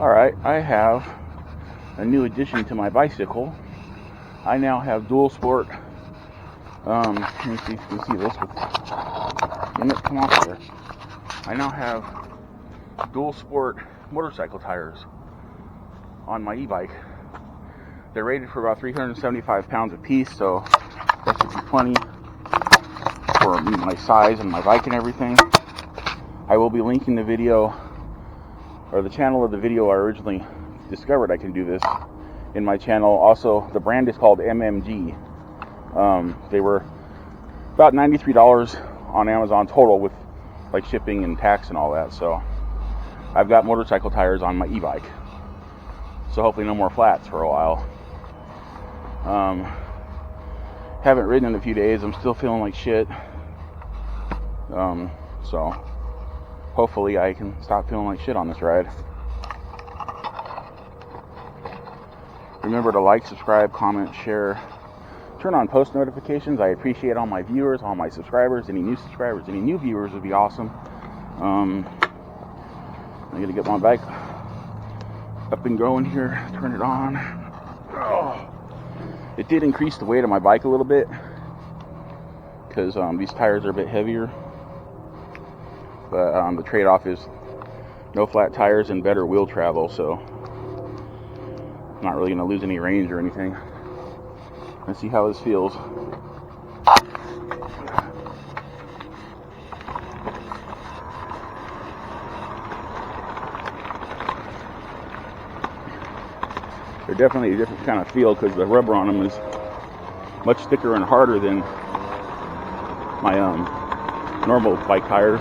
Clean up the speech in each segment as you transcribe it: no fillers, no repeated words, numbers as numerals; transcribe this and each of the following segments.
Alright, I have a new addition to my bicycle. I now have dual sport. Let me see if you can see this. Let it come off there. I now have dual sport motorcycle tires on my e-bike. They're rated for about 375 pounds a piece, so that should be plenty for my size and my bike and everything. I will be linking the video, or the channel of the video I originally discovered I can do this in my channel. Also, the brand is called MMG. They were about $93 on Amazon total with like shipping and tax and all that. So I've got motorcycle tires on my e-bike, so hopefully no more flats for a while. Haven't ridden in a few days. I'm still feeling like shit. So hopefully I can stop feeling like shit on this ride. Remember to like, subscribe, comment, share, turn on post notifications. I appreciate all my viewers, all my subscribers. Any new subscribers, any new viewers would be awesome. I'm gonna get my bike up and going here, turn it on. Oh. It did increase the weight of my bike a little bit because these tires are a bit heavier, but the trade-off is no flat tires and better wheel travel, so I'm not really going to lose any range or anything. Let's see how this feels. They're definitely a different kind of feel because the rubber on them is much thicker and harder than my normal bike tires.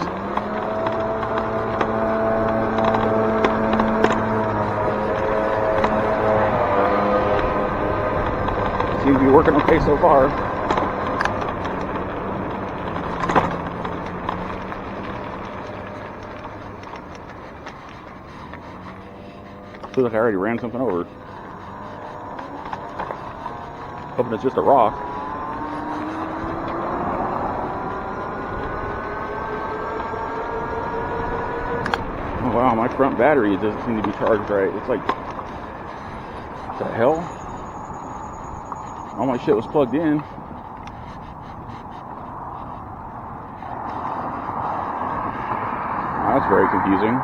Seems to be working okay so far. Feels like I already ran something over. Hoping it's just a rock. Oh wow, my front battery doesn't seem to be charged right. It's like, what the hell? All my shit was plugged in. That's very confusing.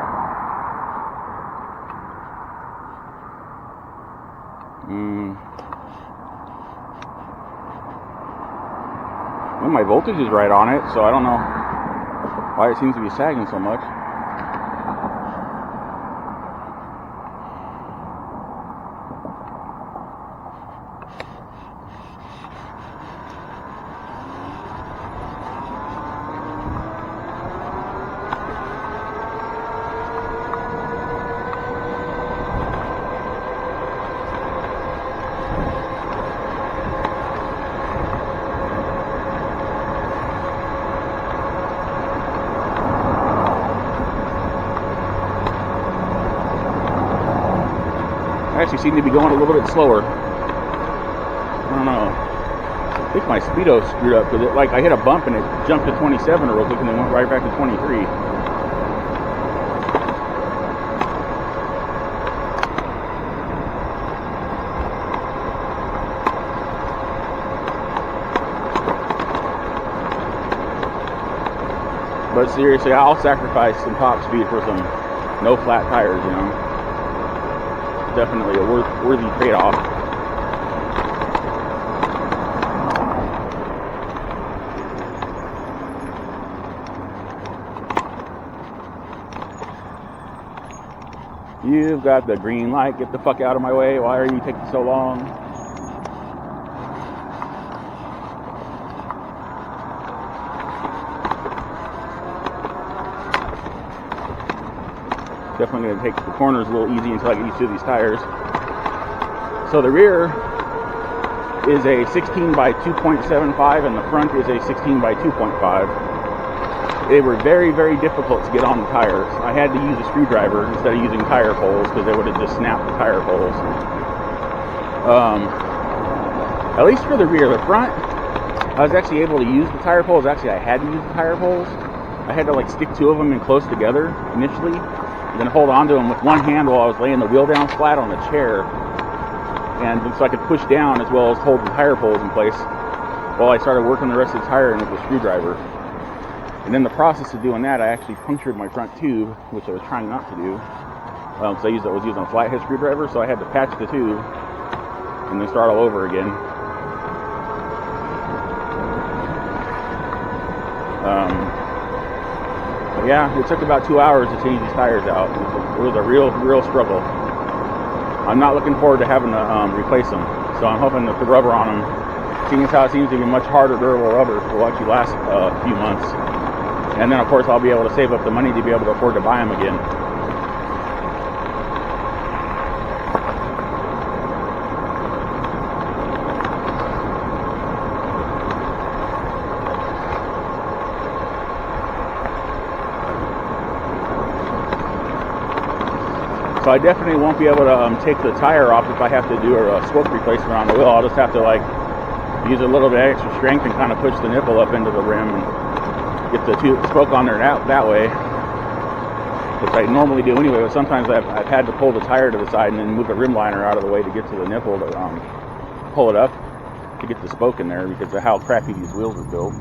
Well, my voltage is right on it, so I don't know why it seems to be sagging so much. I actually seem to be going a little bit slower. I don't know. I think my speedo screwed up because like I hit a bump and it jumped to 27 real quick and then went right back to 23. But seriously, I'll sacrifice some top speed for some no flat tires, you know. Definitely a worthy trade-off. You've got the green light. Get the fuck out of my way. Why are you taking so long? Definitely going to take the corners a little easy until I get used to these tires. So the rear is a 16 by 2.75 and the front is a 16 by 2.5. They were very, very difficult to get on the tires. I had to use a screwdriver instead of using tire poles because they would have just snapped the tire poles. At least for the rear. The front, I was actually able to use the tire poles. Actually, I had to use the tire poles. I had to like stick two of them in close together initially. then hold onto them with one hand while I was laying the wheel down flat on the chair, and so I could push down as well as hold the tire poles in place while I started working the rest of the tire in with a screwdriver. And in the process of doing that, I actually punctured my front tube, which I was trying not to do, because I was using a flathead screwdriver, so I had to patch the tube and then start all over again. Yeah, it took about 2 hours to change these tires out. It was a real struggle. I'm not looking forward to having to replace them, so I'm hoping that the rubber on them, seeing as how it seems to be much harder, durable rubber, will actually last a few months. And then, of course, I'll be able to save up the money to be able to afford to buy them again. So I definitely won't be able to take the tire off if I have to do a spoke replacement on the wheel. I'll just have to like use a little bit of extra strength and kind of push the nipple up into the rim and get the spoke on there that way, which I normally do anyway. But sometimes I've had to pull the tire to the side and then move the rim liner out of the way to get to the nipple to pull it up to get the spoke in there because of how crappy these wheels are built.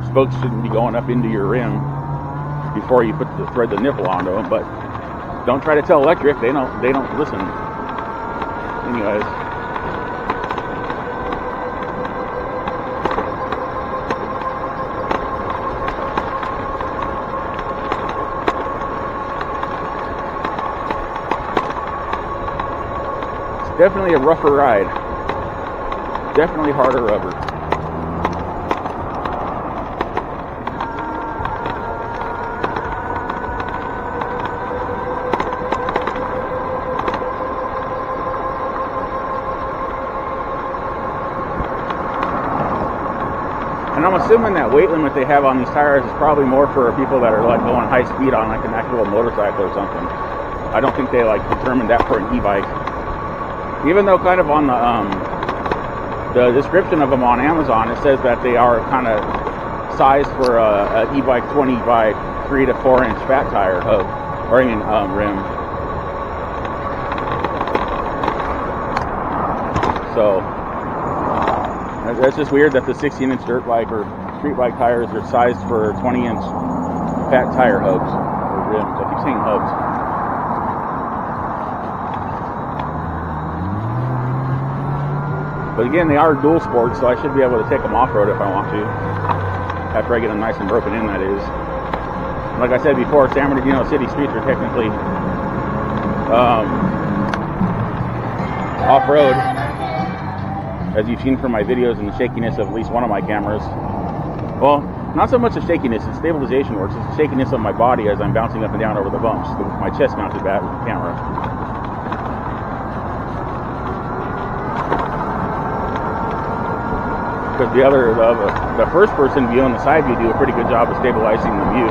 Spokes shouldn't be going up into your rim before you thread the nipple onto them, but don't try to tell electric, they don't listen. Anyways. It's definitely a rougher ride. Definitely harder rubber. And I'm assuming that weight limit they have on these tires is probably more for people that are like going high speed on like an actual motorcycle or something. I don't think they like determined that for an e-bike. Even though kind of on the description of them on Amazon, it says that they are kind of sized for an e-bike 20 by 3 to 4 inch fat tire hub, or rim. So that's just weird that the 16-inch dirt bike or street bike tires are sized for 20-inch fat tire hubs or rims. I keep saying hubs. But again, they are dual sports, so I should be able to take them off-road if I want to. After I get them nice and broken in, that is. Like I said before, San Bernardino City streets are technically off-road, as you've seen from my videos and the shakiness of at least one of my cameras. Well, not so much the shakiness, the stabilization works. It's the shakiness of my body as I'm bouncing up and down over the bumps with my chest mounted back with the camera. Because the first person view and the side view do a pretty good job of stabilizing the view.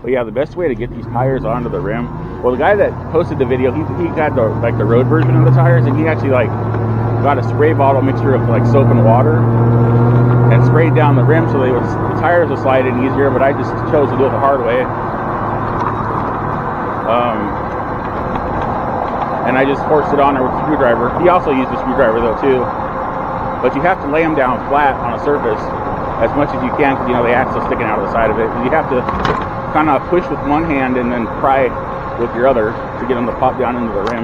But yeah, the best way to get these tires onto the rim. Well, the guy that posted the video, he got the road version of the tires, and he actually like got a spray bottle mixture of like soap and water and sprayed down the rim so the tires would slide in easier. But I just chose to do it the hard way. And I just forced it on there with a screwdriver. He also used a screwdriver though too. But you have to lay them down flat on a surface as much as you can because the axle's sticking out of the side of it. You have to kind of push with one hand and then pry with your other to get them to pop down into the rim.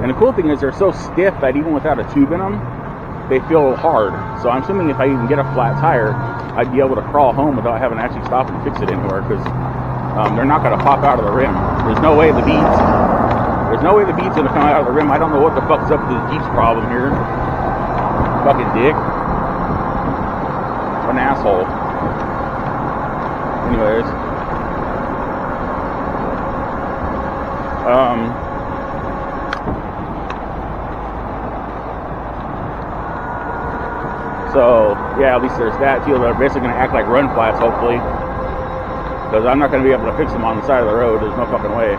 And the cool thing is they're so stiff that even without a tube in them, they feel hard. So I'm assuming if I even get a flat tire, I'd be able to crawl home without having to actually stop and fix it anywhere because they're not going to pop out of the rim. There's no way the beads are going to come out of the rim. I don't know what the fuck's up with this Jeep's problem here. Fucking dick. What an asshole. Anyways. So, yeah, at least there's that too. They're basically going to act like run flats, hopefully. because I'm not going to be able to fix them on the side of the road. There's no fucking way.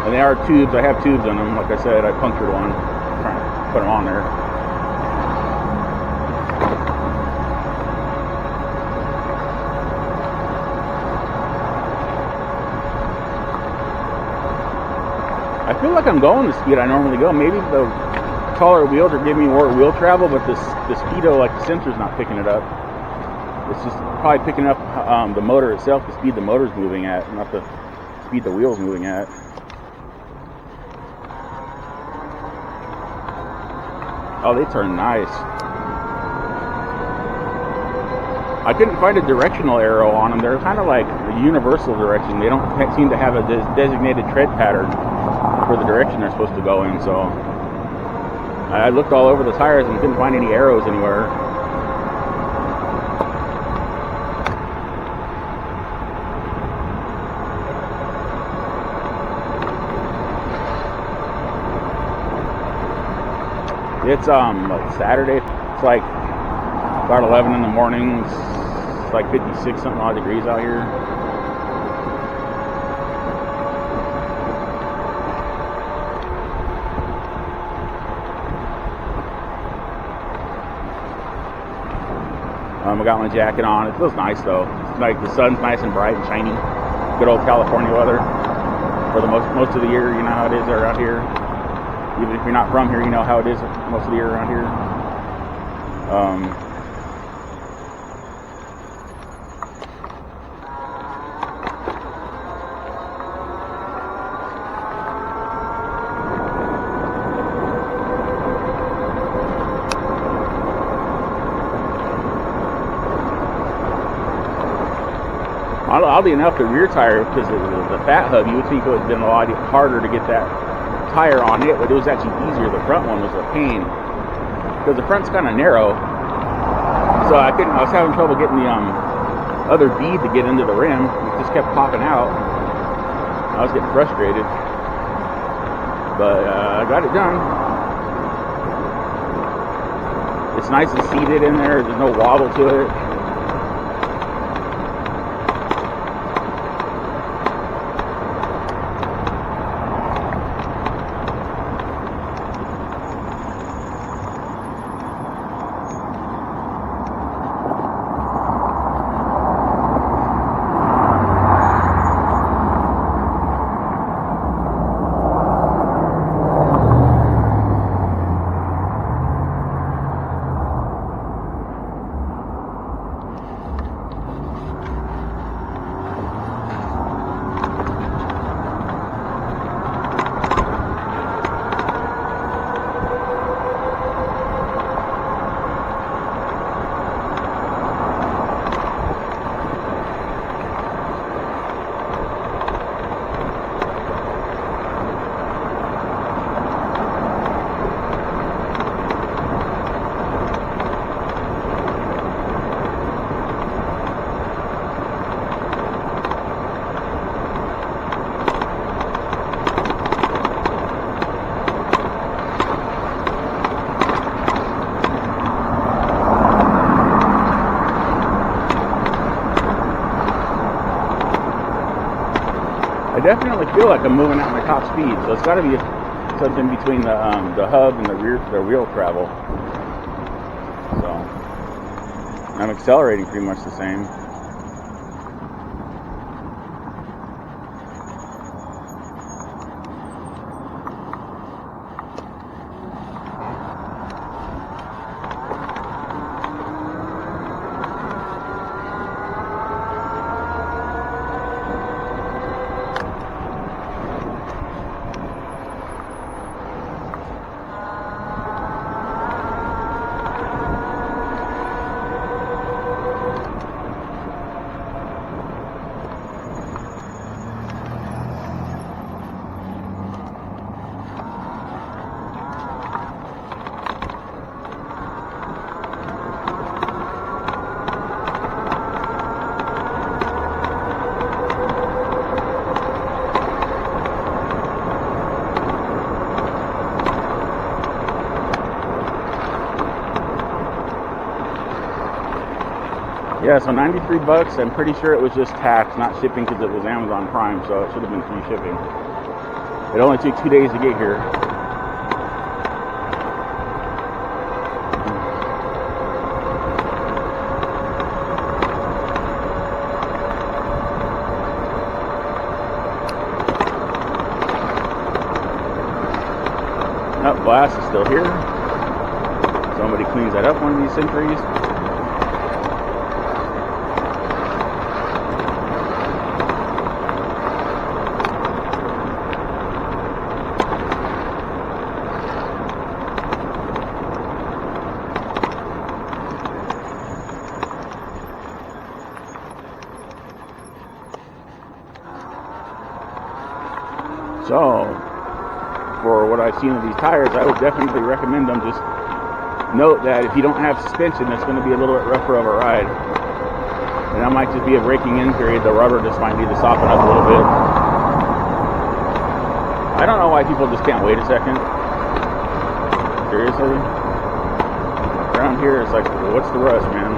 And they are tubes. I have tubes in them. Like I said, I punctured one. I'm trying to put them on there. I feel like I'm going the speed I normally go. Maybe the taller wheels are giving me more wheel travel, but the speedo, like the sensor's not picking it up. It's just probably picking up the motor itself, the speed the motor's moving at, not the speed the wheel's moving at. Oh, they turn nice. I couldn't find a directional arrow on them. They're kind of like a universal direction. They don't seem to have a designated tread pattern for the direction they're supposed to go in, so I looked all over the tires and couldn't find any arrows anywhere. It's like Saturday. It's like about 11 in the morning. It's like 56 something odd degrees out here. I got my jacket on. It feels nice though. It's like the sun's nice and bright and shiny. Good old California weather for the most of the year. You know how it is around here. Even if you're not from here, you know how it is most of the year around here. Oddly enough, the rear tire, because it was the fat hub, you would think it would have been a lot harder to get that tire on it, but it was actually easier. The front one was a pain because the front's kind of narrow, so I was having trouble getting the other bead to get into the rim. It just kept popping out. I was getting frustrated, but I got it done. It's nice and seated in there. There's no wobble to it. I definitely feel like I'm moving at my top speed, so it's got to be something between the hub and the wheel travel. So I'm accelerating pretty much the same. Yeah, so 93 bucks. I'm pretty sure it was just tax, not shipping, because it was Amazon Prime, so it should have been free shipping. It only took 2 days to get here. Oh, glass is still here. Somebody cleans that up one of these centuries. So, for what I've seen of these tires, I would definitely recommend them. Just note that if you don't have suspension, it's going to be a little bit rougher of a ride. And that might just be a braking in period. The rubber just might need to soften up a little bit. I don't know why people just can't wait a second. Seriously? Around here, it's like, what's the rush, man?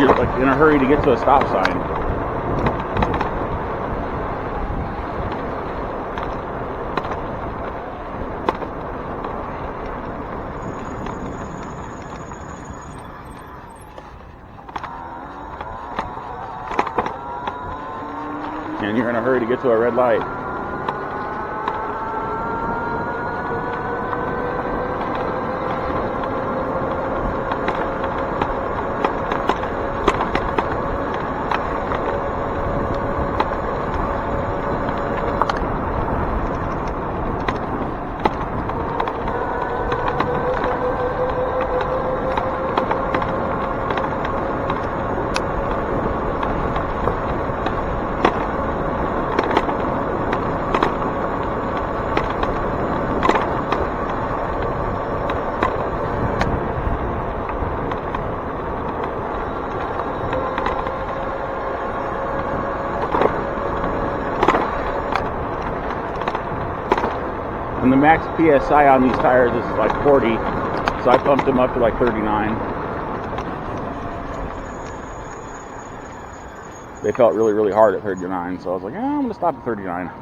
You're like in a hurry to get to a stop sign. And you're in a hurry to get to a red light. And the max PSI on these tires is like 40, so I pumped them up to like 39. They felt really, really hard at 39, so I was like, I'm gonna stop at 39.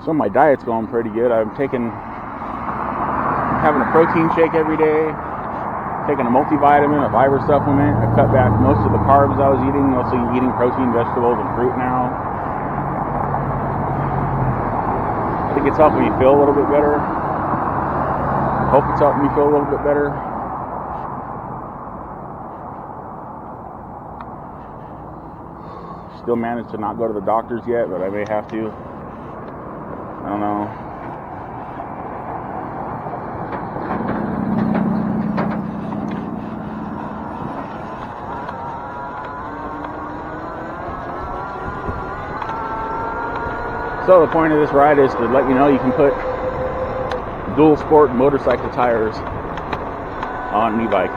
So my diet's going pretty good. I'm having a protein shake every day, taking a multivitamin, a fiber supplement. I cut back most of the carbs I was eating, mostly eating protein, vegetables, and fruit now. I think it's helping me feel a little bit better. Hope it's helping me feel a little bit better. Still managed to not go to the doctors yet, but I may have to. I don't know. So the point of this ride is to let you know you can put dual sport motorcycle tires on an e-bike.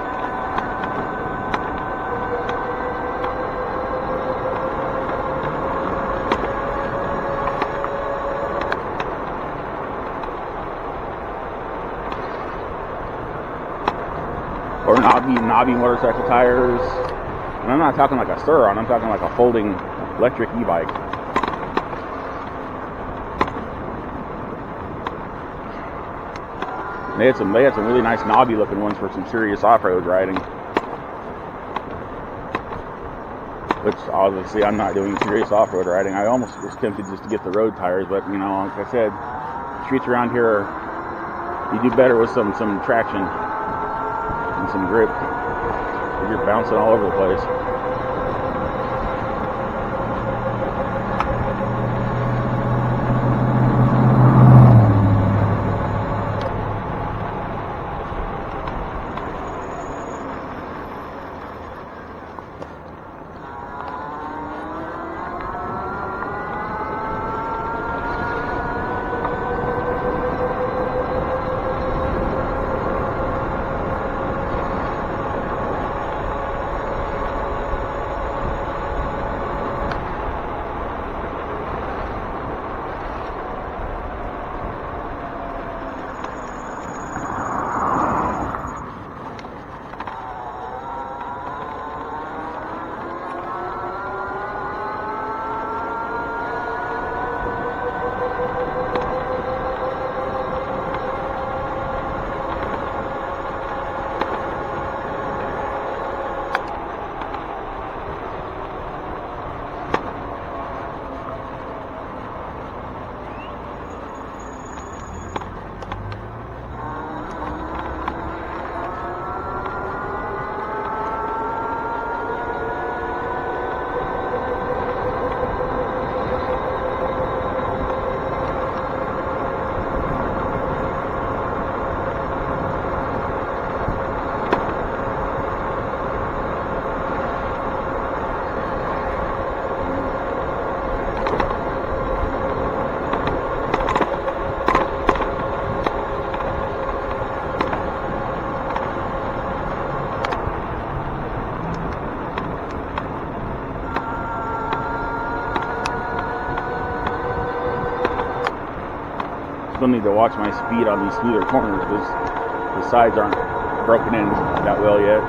Or knobby motorcycle tires. And I'm not talking like a Sur-on, I'm talking like a folding electric e-bike. They had some really nice knobby looking ones for some serious off-road riding. Which obviously I'm not doing serious off-road riding. I almost was tempted just to get the road tires, but you know, like I said, streets around here, you do better with some traction. Some grip. You're bouncing all over the place. still need to watch my speed on these smoother corners because the sides aren't broken in that well yet.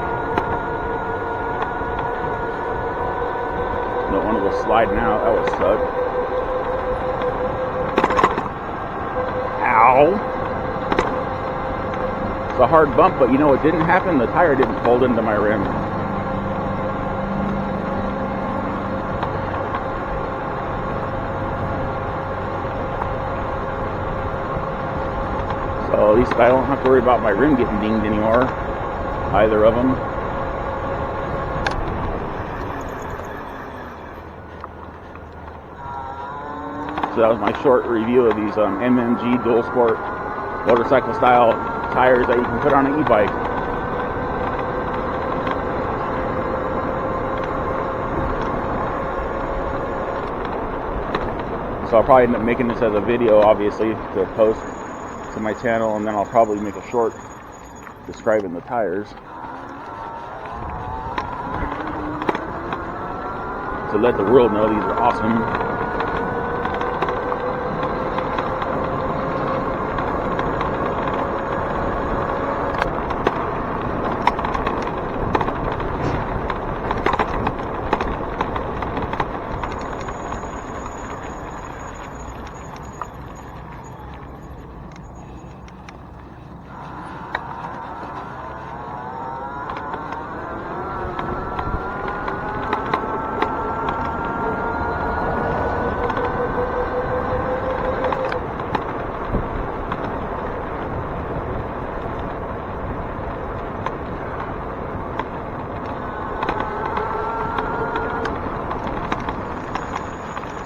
Don't want to go sliding out. That would suck. Ow! It's a hard bump, but you know what didn't happen? The tire didn't fold into my rim. So at least I don't have to worry about my rim getting dinged anymore. Either of them. So that was my short review of these MMG dual sport motorcycle style tires that you can put on an e-bike. So I'll probably end up making this as a video, obviously, to post to my channel, and then I'll probably make a short describing the tires to let the world know these are awesome.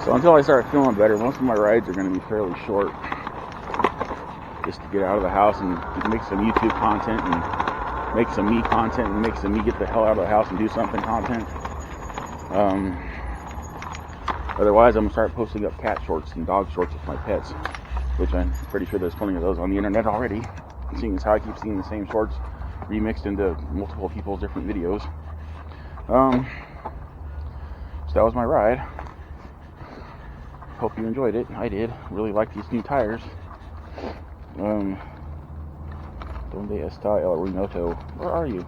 So until I start feeling better, most of my rides are going to be fairly short, just to get out of the house and make some YouTube content and make some me content and make some me get the hell out of the house and do something content. Otherwise, I'm going to start posting up cat shorts and dog shorts with my pets, which I'm pretty sure there's plenty of those on the internet already, seeing as how I keep seeing the same shorts remixed into multiple people's different videos. So that was my ride. Hope you enjoyed it. I did. Really like these new tires. Donde está el Remoto? Where are you?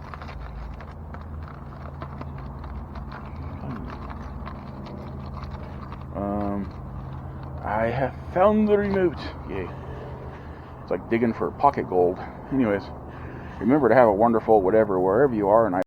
I have found the remote. Yay. It's like digging for pocket gold. Anyways, remember to have a wonderful whatever, wherever you are, and I